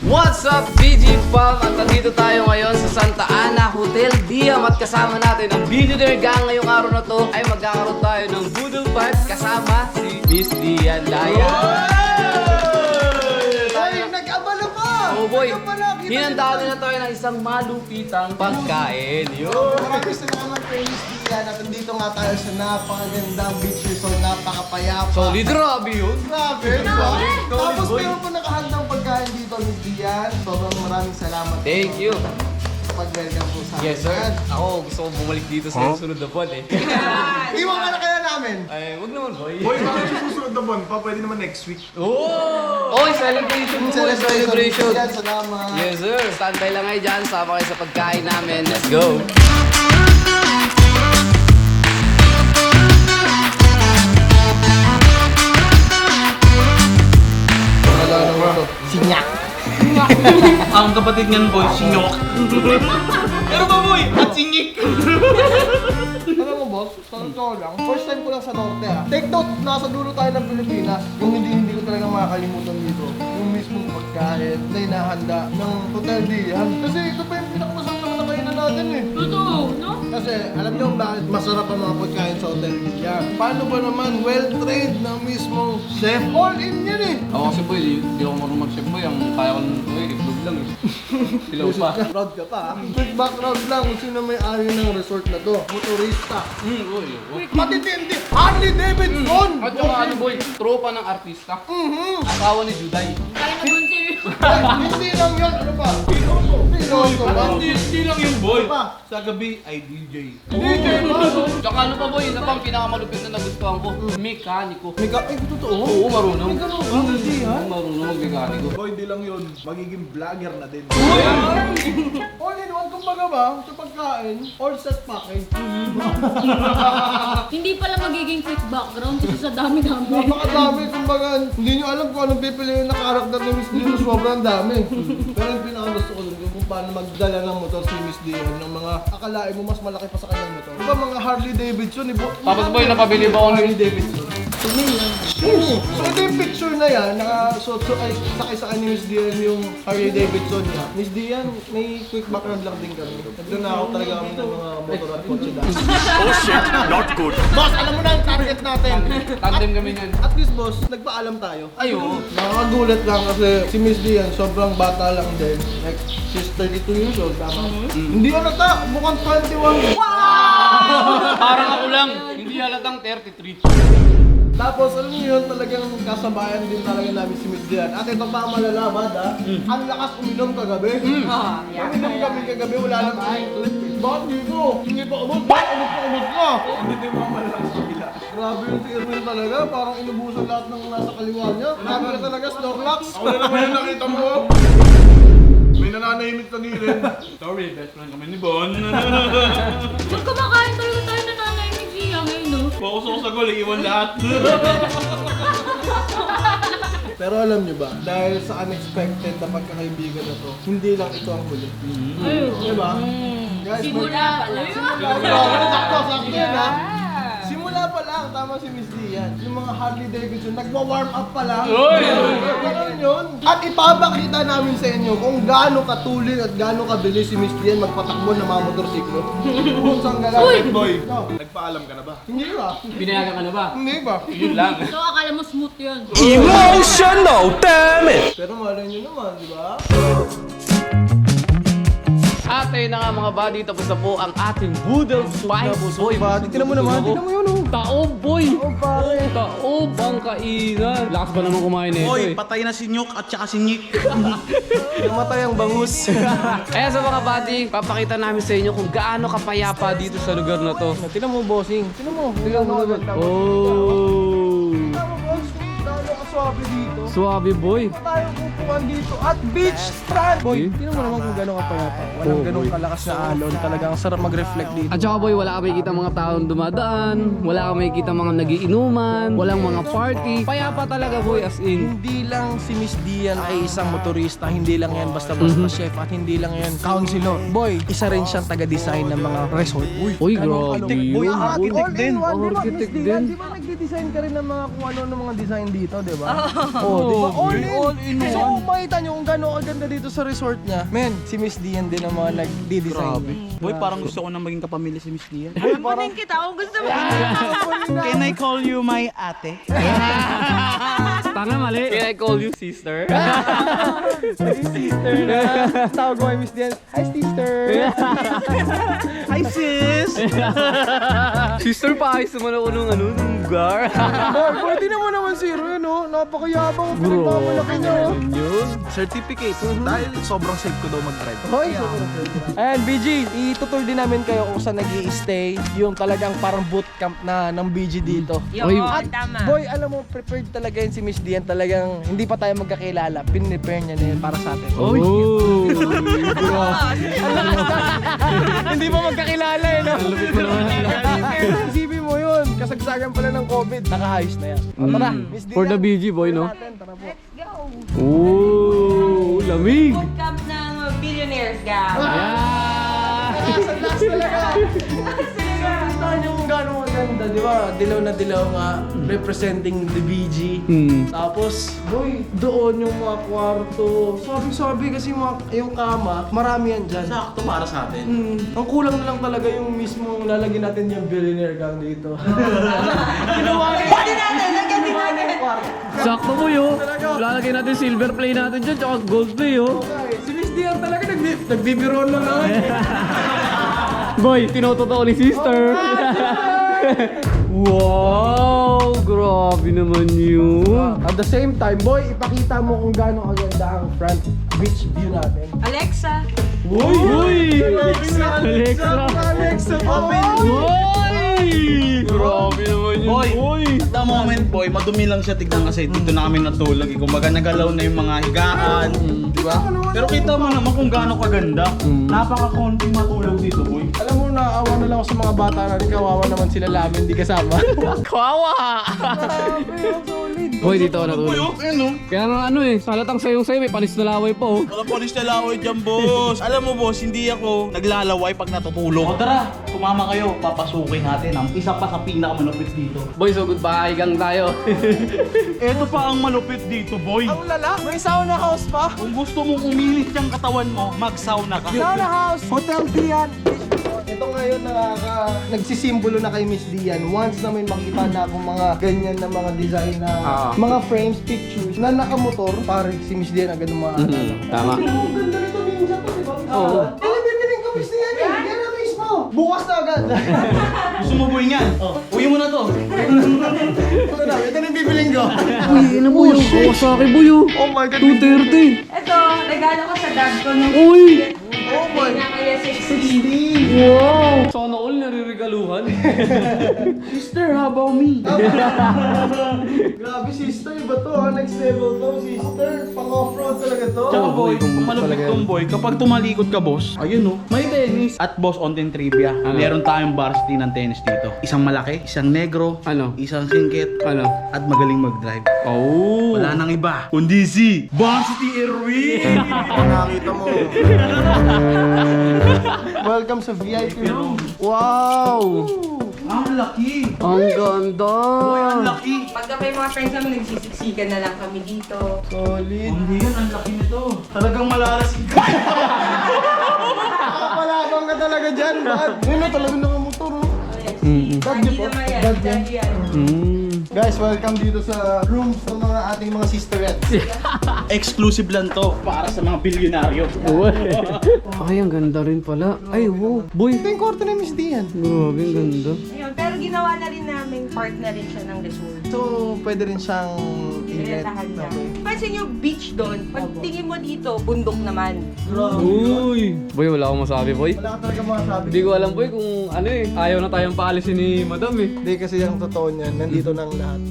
What's up, BG Fam? At nandito tayo ngayon sa Santa Ana Hotel Diam at kasama natin ang Billionaire Gang. Ngayong araw na to ay magkakaroon tayo ng Boodle Fight kasama si Miss Dian Laya. Ay, nag-abala pa! Oh boy, Nag-abala, hinandaan na tayo ng isang malupitang pagkain. Yun! Maraming salamat kay Miss Dian at nandito nga tayo sa napakagandang beach resort, napakapayapa. Solid, grabe yun! Grabe, di ba? Tapos meron pa nakahandang pagkain dito, Miss Dian. Sobrang maraming salamat. Thank you! Pag-welcome po sa akin. Yes sir, ako gusto ko bumalik dito sa susunod na buwan eh. Iwan ka na kaya namin. Ay, wag naman boy. Boy, bakit yung susunod na buwan pa? Pwede naman next week. Oh! Oy, celebration mo boy, celebration! Dian, salamat. Yes sir, standby lang kayo dyan, sama kayo sa pagkain namin. Let's go! Sinyak. Ang kapatid niyan boy, sinyok. Pero ba boy? At sinyik. Alam mo boss, sa totoo lang, first time ko lang sa Norte ah. Take note, nasa dulo tayo ng Pilipinas. Yung hindi ko talaga makakalimutan dito. Yung mismong pagkain na hinahanda ng Hotel Dian. Kasi ito pa yung pinakamasarap na kainan natin eh. Totoo, no? Kasi alam niyo bakit masarap ang mga pagkain sa Hotel Dian. Paano ba naman well-trained ng mismong chef? All in yan eh. Ako kasi boy, di ako marunong mag-chef boy. Ang kaya ko nun boy, itlog lang eh. Pilaw pa. Proud ka pa ah. Quick background lang kung sino may-ari ng resort na to. Motorista. Boy. Matitindi! Harley Davidson! At saka ano boy, tropa ng artista. Asawa ni Juday. Kaya naman sa'yo. Ay, hindi lang yan. Ano pa? Piloto ba? Hindi lang yung boy. Ano pa? Sa gabi ay DJ. DJ ba? Tsaka ano pa boy, isa pang pinakamalupit na nagustuhan ko, mekaniko. Ay, totoo? Oo, marunong. May ganun ba? Hindi ha? Marunong mag-mekaniko. Boy, hindi lang yun. Magiging vlogger na din. All in one, kumbaga ba, sa pagkain, all set package. Hindi pala magiging quick background kasi sa dami-dami. Napakadami, kumbaga, hindi nyo alam kung anong pipiliin na karakter ni Miss Dian, sobrang dami. Pero yung pinakagusto ko dun, kung paano magdala ng motor si Miss Dian, ng mga akalain mo mas malaki pa sa kanyang motor. Diba mga Harley Davidson, Tapos boy, napabili ba ako ng Harley Davidson? So ito yung picture na yan, ay sakay sa ni Miss Dian yung Harley Davidson niya. Miss Dian, may quick background lang din kami. Nagdunakaw talaga kami ng mga motor at kotse dahil. Oh shit, not good. Boss, alam mo na ang target natin. Tandem kami niyan. At least boss, nagpaalam tayo. Ay, oo. Nakakagulat lang kasi si Miss Dian, sobrang bata lang din. Like, she's 32 years old, tama? Hindi halata, mukhang 21. Parang ako lang, hindi halatang 33. Tapos alam niyo yun, talagang kasabayan din talaga namin si Miss Dian. At ito pa ang malalabad ha, ang lakas uminom kagabi. Uminom kami kagabi, wala lang bakit dito? Hindi pa umot, bakit umot ka? Hindi mo malalakas sa kabila. Grabe yung si Irwin talaga, parang inubusan lahat ng nasa kaliwa niya. Grabe ka talaga, Snorlax. Ako na naman yung nakita mo. May nananahimik na nilin. Sorry, best friend kami ni Bon. Pag kumakain talaga tayo na nanay ni Gia ngayon, no? Focus ako sa goal, iwan lahat. Pero alam niyo ba, dahil sa unexpected na pagkakaibigan na to, hindi lang ito ang huli. Ayun. Diba? Guys, Simula pala. sakto yun ha. Simula pa lang, tama si Miss Dian. Yung mga Harley Davidson, nagwa-warm up pa lang. Ganun yun. At ipapakita namin sa inyo kung gaano katuloy at gaano kabilis si Miss Dian magpatakbo ng mga motorsiklo. Punsang gala. Uy! Boy, Oh, nagpaalam ka na ba? hindi ba? Pinayagan ka na ba? Hindi ba? Yun lang. So akala mo smooth yun. Pero malay nyo naman, di ba? At ayun na nga mga buddy, tapos na po ang ating Boodle Fight. Boy, Tingnan mo naman, tingnan mo yun oh. Taob boy! Oh, pare. Taob ang kainan. Lakas ba naman kumain nito Boy, eh. patay na si Nyok at saka si Nick. Namatay ang bangus. Kaya sa mga buddy, papakita namin sa inyo kung gaano kapayapa dito sa lugar na to. Tingnan mo, bossing. Tingnan mo. Tingnan mo naman. Oh! Tama, boss. Kung gaano kaswabe dito. Suwabe boy. Tayo upuan dito at beach strand. Boy, tingnan mo naman kung gano'ng kapayapa. Walang gano'ng kalakas na alon. Talagang sarap mag-reflect dito. At saka boy, wala ka makikita mga taong dumadaan, wala ka makikita mga nagiinuman, walang mga party. Payapa talaga boy, as in. Hindi lang si Miss Dian ay isang motorista, hindi lang yan basta-basta chef at hindi lang yan counselor. Boy, isa rin siyang taga-design ng mga resort. Uy, grabe Boy, yun. architect din. Architect din. Di ba nagdi-design ka rin ng mga kung ano ng mga design dito, di ba? Oh, di ba? All in. So, kung makita nyo kung gano'ng kaganda dito sa resort niya, men, si Miss Dian din ang mga nagdi-design. Boy, parang gusto ko na maging kapamilya si Miss Dian. Amunin kita kung gusto mo. Can I call you my ate? Tanga mali. Can I call you sister? Sister na. Tawag ko kay Miss Dian, hi sister. Hi sis! Sister pa, ayos naman ako nung lugar. Boy, pwede naman zero yun, oh. Napakayabang ang pinagmamalaki niya, oh. Certificate. Dahil sobrang safe ko daw mag-drive. Hoy, ayan, BG, itutur din namin kayo kung saan nag-i-stay, yung talagang parang bootcamp na ng BG dito. Yun, At tama. boy, alam mo, prepared talaga yun si Miss Dian. Talagang hindi pa tayo magkakilala. Pinrepare niya na yun para sa atin. Oh, Hindi pa magkakilala eh, no? Lupit mo naman. Isipin mo yun, kasagsagan pala ng COVID, nakaayos na yan. O, tara, Miss Dian. For the BG boy, no? Tara po. Let's go. Oh, lamig. Bootcamp ng Billionaires Gang. Sa last talaga. Kita niyo kung gano'ng maganda, di ba? Dilaw na dilaw nga, representing the BG. Tapos, boy, doon yung mga kwarto. Sabi kasi yung kama, marami yan dyan. Sakto para sa atin. Ang kulang na lang talaga yung mismong lalagyan natin yung billionaire gang dito. Ginawa natin yung kwarto. Sakto mo yo. Lalagay natin silver play natin dyan, tsaka gold play yo. Okay, si Miss Dian talaga nagbibiron lang naman. Boy, tinotoo ni sister. Wow, grabe naman yun. At the same time, boy, ipakita mo kung gaano kaganda ang front beach view natin. Alexa. Uy! Alexa! Alexa! Open! Uy! Grabe naman yun. Boy, at the moment boy, madumi lang siya tignan kasi dito na kami natulog. Kumbaga nagalaw na yung mga higaan, di ba? Pero kita mo naman kung gaano kaganda. Napaka-konting matulog dito boy. Alam mo, naawa na lang ako sa mga bata natin. Kawawa naman sila lamin, di kasama. Kawawa! Solid. Boy, dito ako Boy, natulog. oh, ayun oh. Kaya nga ano eh, salatang sayong sayo, may panis na laway pa oh. Wala polis na laway dyan, boss. Alam mo, boss, hindi ako naglalaway pag natutulog. O tara, sumama kayo. Papasukin natin ang isa pa sa pinakamalupit dito. Boy, so goodbye gang tayo. Ito pa ang malupit dito, boy. Ang lala, may sauna house pa. Kung gusto mong umilit yung katawan mo, mag-sauna ka. Sauna house, Hotel Dian. Ito ngayon nagsisimbolo na kay Miss Dian. Once na may makita na akong mga ganyan na mga design na mga frames, pictures na nakamotor, pare si Miss Dian agad ng mga Tama. Ang ganda nito minsan to, di ba? Oo. Bibiling ko Miss Dian eh. Yan na mismo. Bukas na agad. Gusto mo boy niyan? Oh, uwi mo na to. Ito na yung bibiling ko. Uy, ano po yung Kawasaki boy oh. Oh my God. 230. Ito, regalo ko sa dad ko nung Uy! Oh my na kaya 60. Wow! Sana all nariregaluhan. Sister, how about me? Grabe sister, iba to ha? Next level to, sister. Pang-offroad talaga to. Tsaka boy, kung malupit tong boy, kapag tumalikod ka boss, ayun oh, may tennis. At boss, on ten trivia, meron tayong varsity ng tennis dito. Isang malaki, isang negro, Ano? isang singkit, Ano? at magaling mag-drive. Oh! Wala nang iba, kundi si Varsity Erwin! Nakita mo. Welcome sa VIP room. Wow! Ang laki! Ang ganda! Boy, ang laki! Pagka may mga friends namin, nagsisiksikan na lang kami dito. Solid. Hindi yan, ang laki nito. Talagang malalasig ka. Kapalabang ka talaga dyan, bad. Yun na talagang nakamotor. Oh. Dad niyo Hindi po? naman yan. Dad niyo? Daddy yan. Guys, welcome dito sa room ng mga ating mga sisterettes. Exclusive lang to para sa mga bilyonaryo. Ay, ang ganda rin pala. Ay, wow. Boy! Ito yung kwarto ni Miss Dian. Grabe, ang ganda. Ayun, pero ginawa na rin namin part na rin siya ng resort. So, pwede rin siyang Nilatahan niya. Okay. Pansin yung beach doon, pag tingin mo dito, bundok naman. Uy! Boy, wala akong masabi, boy. Wala ka talaga masabi. Hindi ko alam, boy, kung ano eh. Ayaw na tayong paalisin ni madam eh. Hindi kasi ang totoo niyan, nandito na ang lahat.